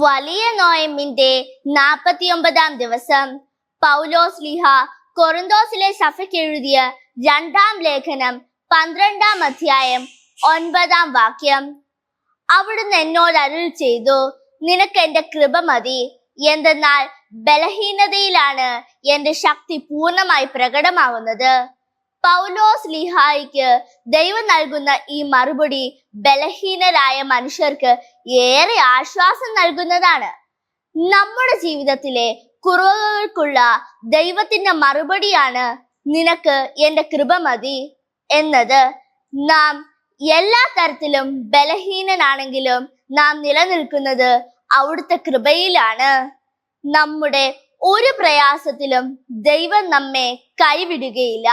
വലിയ നോയമ്പിന്റെ 49 ദിവസം പൗലോസ് ലീഹ കൊറിന്തോസിലെ സഭയ്ക്ക് എഴുതിയ 2 ലേഖനം 12 അധ്യായം 9 വാക്യം. അവിടുന്ന് എന്നോട് അരുൾ ചെയ്തു, നിനക്ക് എന്റെ കൃപ മതി, എന്തെന്നാൽ ബലഹീനതയിലാണ് എന്റെ ശക്തി പൂർണ്ണമായി പ്രകടമാവുന്നത്. പൗലോസ് ലീഹായിക്ക് ദൈവം നൽകുന്ന ഈ മറുപടി ബലഹീനരായ മനുഷ്യർക്ക് ഏറെ ആശ്വാസം നൽകുന്നതാണ്. നമ്മുടെ ജീവിതത്തിലെ കുറവുകൾക്കുള്ള ദൈവത്തിന്റെ മറുപടിയാണ് നിനക്ക് എന്റെ കൃപ മതി എന്നത്. നാം എല്ലാ തരത്തിലും ബലഹീനനാണെങ്കിലും നാം നിലനിൽക്കുന്നത് അവിടുത്തെ കൃപയിലാണ്. നമ്മുടെ ഒരു പ്രയാസത്തിലും ദൈവം നമ്മെ കൈവിടുകയില്ല.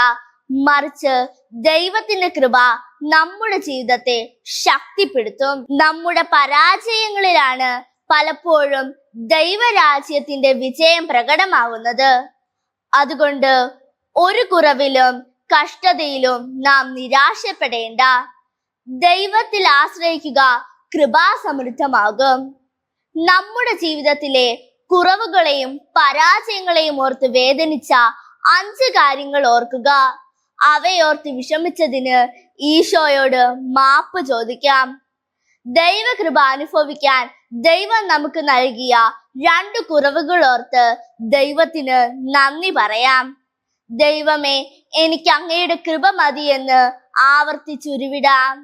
മറിച്ച് ദൈവത്തിന്റെ കൃപ നമ്മുടെ ജീവിതത്തെ ശക്തിപ്പെടുത്തും. നമ്മുടെ പരാജയങ്ങളിലാണ് പലപ്പോഴും ദൈവരാജ്യത്തിന്റെ വിജയം പ്രകടമാവുന്നത്. അതുകൊണ്ട് ഒരു കുറവിലും കഷ്ടതയിലും നാം നിരാശപ്പെടേണ്ട. ദൈവത്തിൽ ആശ്രയിക്കുക കൃപാസമൃദ്ധമാകും. നമ്മുടെ ജീവിതത്തിലെ കുറവുകളെയും പരാജയങ്ങളെയും ഓർത്ത് വേദനിച്ച 5 കാര്യങ്ങൾ ഓർക്കുക. അവയോർത്ത് വിഷമിച്ചതിന് ഈശോയോട് മാപ്പ് ചോദിക്കാം. ദൈവകൃപ അനുഭവിക്കാൻ ദൈവം നമുക്ക് നൽകിയ 2 കുറവുകൾ ഓർത്ത് ദൈവത്തിന് നന്ദി പറയാം. ദൈവമേ, എനിക്ക് അങ്ങയുടെ കൃപ മതി എന്ന് ആവർത്തിച്ചുരുവിടാം.